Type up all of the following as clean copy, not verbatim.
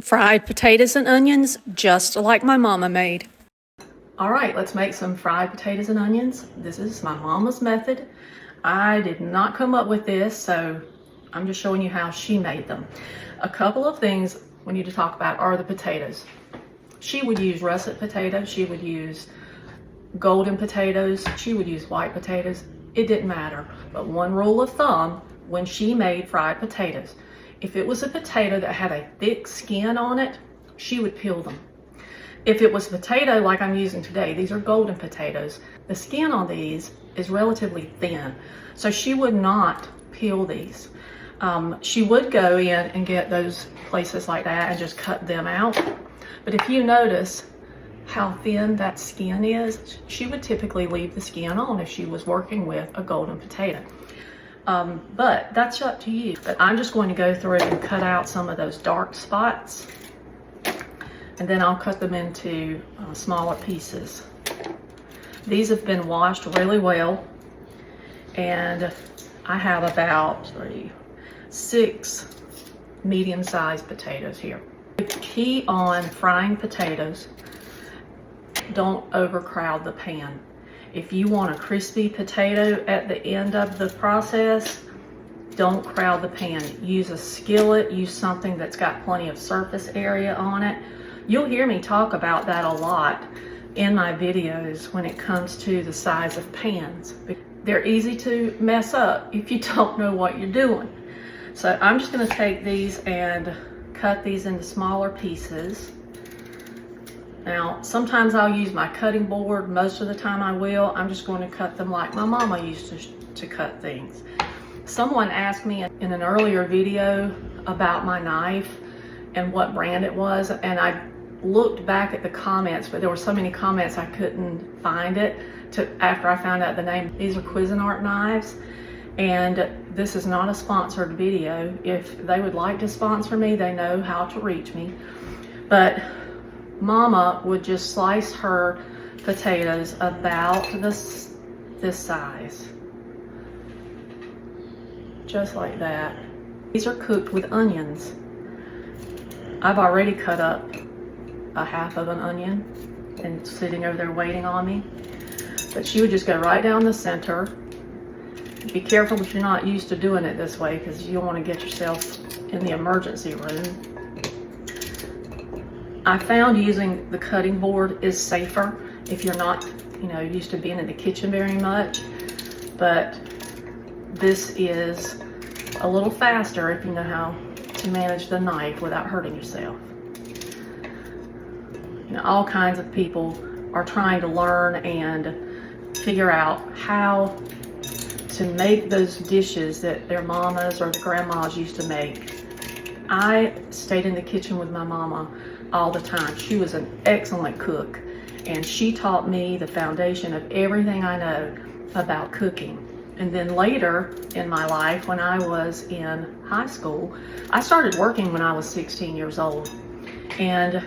Fried potatoes and onions, just like my mama made. All right, let's make some fried potatoes and onions. This is my mama's method. I did not come up with this, so I'm just showing you how she made them. A couple of things we need to talk about are the potatoes. She would use russet potatoes, she would use golden potatoes, she would use white potatoes. It didn't matter. But one rule of thumb when she made fried potatoes, if it was a potato that had a thick skin on it, she would peel them. If it was potato like I'm using today, these are golden potatoes, the skin on these is relatively thin, so she would not peel these. She would go in and get those places like that and just cut them out. But if you notice how thin that skin is, she would typically leave the skin on if she was working with a golden potato. But that's up to you. But I'm just going to go through and cut out some of those dark spots, and then I'll cut them into smaller pieces. These have been washed really well, and I have about 6 medium-sized potatoes here. The key on frying potatoes, don't overcrowd the pan. If you want a crispy potato at the end of the process, don't crowd the pan. Use a skillet, use something that's got plenty of surface area on it. You'll hear me talk about that a lot in my videos when it comes to the size of pans. They're easy to mess up if you don't know what you're doing. So I'm just going to take these and cut these into smaller pieces. Now, sometimes I'll use my cutting board. Most of the time I will. I'm just going to cut them like my mama used to cut things. Someone asked me in an earlier video about my knife and what brand it was, and I looked back at the comments, but there were so many comments I couldn't find it after I found out the name. These are Cuisinart knives, and this is not a sponsored video. If they would like to sponsor me, they know how to reach me. But Mama would just slice her potatoes about this size, just like that. These are cooked with onions. I've already cut up a half of an onion and sitting over there waiting on me. But she would just go right down the center. Be careful if you're not used to doing it this way, because you don't want to get yourself in the emergency room. I found using the cutting board is safer if you're not, used to being in the kitchen very much. But this is a little faster if you know how to manage the knife without hurting yourself. All kinds of people are trying to learn and figure out how to make those dishes that their mamas or grandmas used to make. I stayed in the kitchen with my mama all the time. She was an excellent cook, and she taught me the foundation of everything I know about cooking. And then later in my life, when I was in high school, I started working when I was 16 years old, and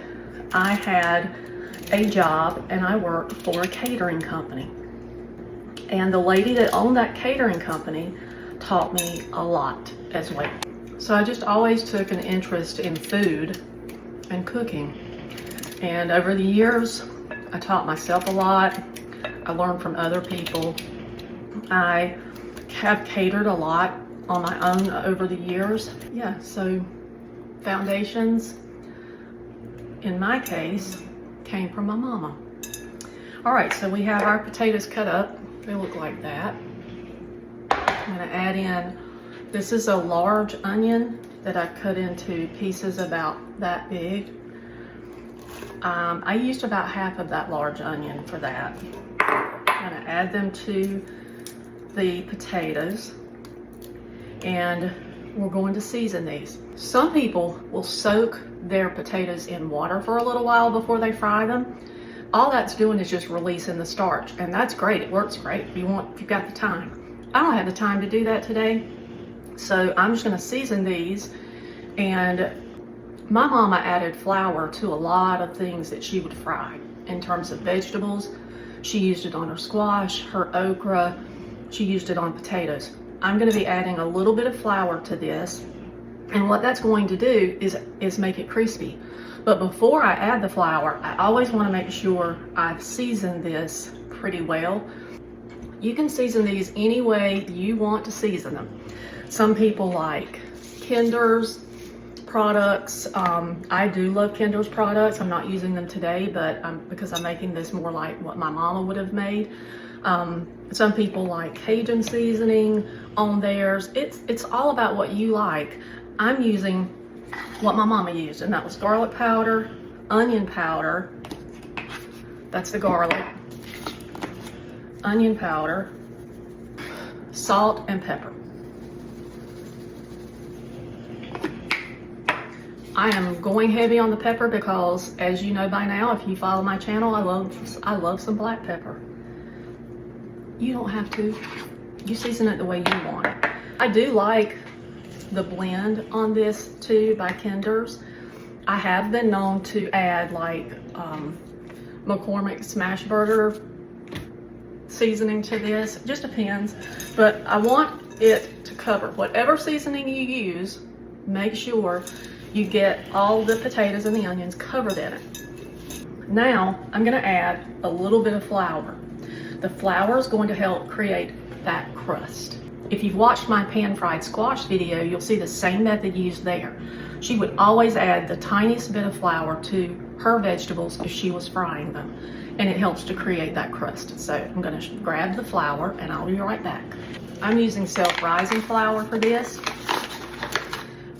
I had a job and I worked for a catering company. And the lady that owned that catering company taught me a lot as well. So I just always took an interest in food and cooking. And over the years, I taught myself a lot. I learned from other people. I have catered a lot on my own over the years. Yeah, so foundations, in my case, came from my mama. All right, so we have our potatoes cut up. They look like that. I'm gonna add in, this is a large onion that I cut into pieces about that big. I used about half of that large onion for that. I'm gonna add them to the potatoes, and we're going to season these. Some people will soak their potatoes in water for a little while before they fry them. All that's doing is just releasing the starch, and that's great. It works great if you've got the time. I don't have the time to do that today, so I'm just going to season these. And my mama added flour to a lot of things that she would fry. In terms of vegetables, she used it on her squash, her okra. She used it on potatoes. I'm going to be adding a little bit of flour to this, And what that's going to do is make it crispy. But before I add the flour, I always want to make sure I've seasoned this pretty well. You can season these any way you want to season them. Some people like Kinder's products. I do love Kinder's products. I'm not using them today, but because I'm making this more like what my mama would have made. Some people like Cajun seasoning on theirs. It's all about what you like. I'm using what my mama used, and that was garlic powder, onion powder, that's the garlic, onion powder, salt, and pepper. I am going heavy on the pepper because, as you know by now, if you follow my channel, I love some black pepper. You don't have to. You season it the way you want it. I do like the blend on this too by Kinder's. I have been known to add like McCormick smash burger seasoning to this. It just depends, but I want it to cover whatever seasoning you use. Make sure you get all the potatoes and the onions covered in it. Now I'm going to add a little bit of flour. The flour is going to help create that crust. If you've watched my pan-fried squash video, you'll see the same method used there. She would always add the tiniest bit of flour to her vegetables if she was frying them, and it helps to create that crust. So I'm going to grab the flour and I'll be right back. I'm using self-rising flour for this.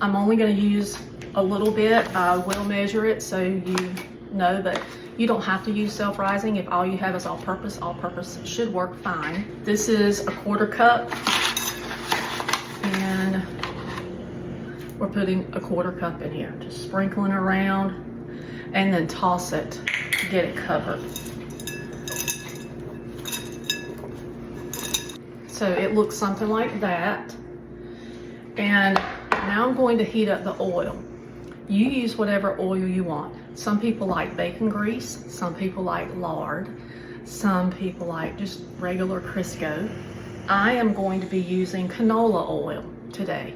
I'm only going to use a little bit. I will measure it so you know, but you don't have to use self-rising. If all you have is all-purpose should work fine. This is a 1/4 cup, and we're putting a 1/4 cup in here. Just sprinkling around and then toss it to get it covered. So it looks something like that. And now I'm going to heat up the oil. You use whatever oil you want. Some people like bacon grease, some people like lard, some people like just regular Crisco. I am going to be using canola oil today,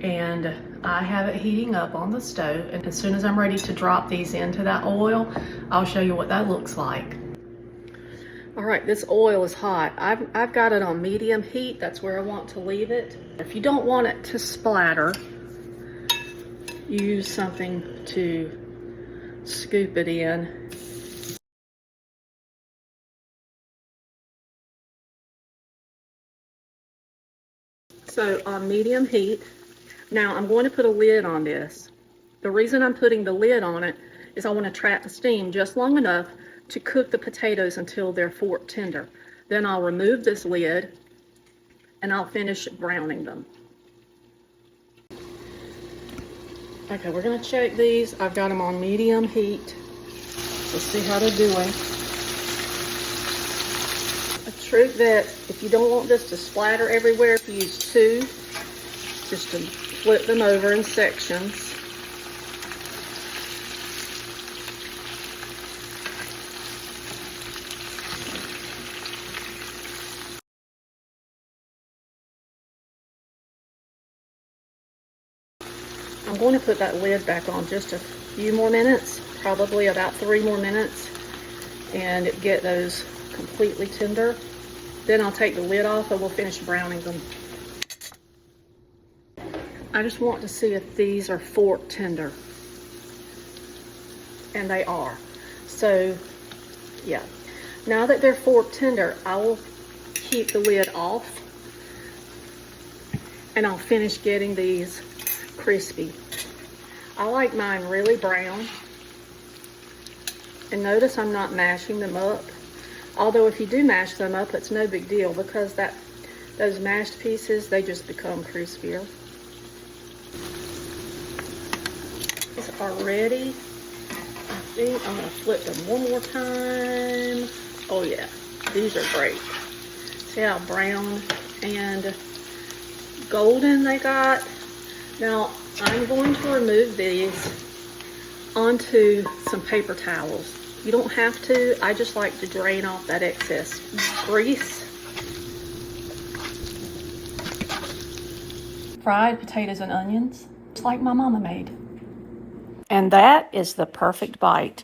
and I have it heating up on the stove, and as soon as I'm ready to drop these into that oil, I'll show you what that looks like. All right, this oil is hot. I've got it on medium heat. That's where I want to leave it. If you don't want it to splatter, use something to scoop it in. So on medium heat, now I'm going to put a lid on this. The reason I'm putting the lid on it is I want to trap the steam just long enough to cook the potatoes until they're fork tender. Then I'll remove this lid and I'll finish browning them. Okay, we're going to check these. I've got them on medium heat. Let's see how they're doing. A trick that, if you don't want this to splatter everywhere, if you use two, just to flip them over in sections. I'm going to put that lid back on just a few more minutes, probably about 3 more minutes, and get those completely tender. Then I'll take the lid off and we'll finish browning them. I just want to see if these are fork tender. And they are. So, yeah. Now that they're fork tender, I will keep the lid off and I'll finish getting these crispy. I like mine really brown. And notice I'm not mashing them up. Although if you do mash them up, it's no big deal because those mashed pieces, they just become crispier. These are ready. I think I'm gonna flip them one more time. Oh yeah, these are great. See how brown and golden they got? Now, I'm going to remove these onto some paper towels. You don't have to. I just like to drain off that excess grease. Fried potatoes and onions like my mama made. And that is the perfect bite.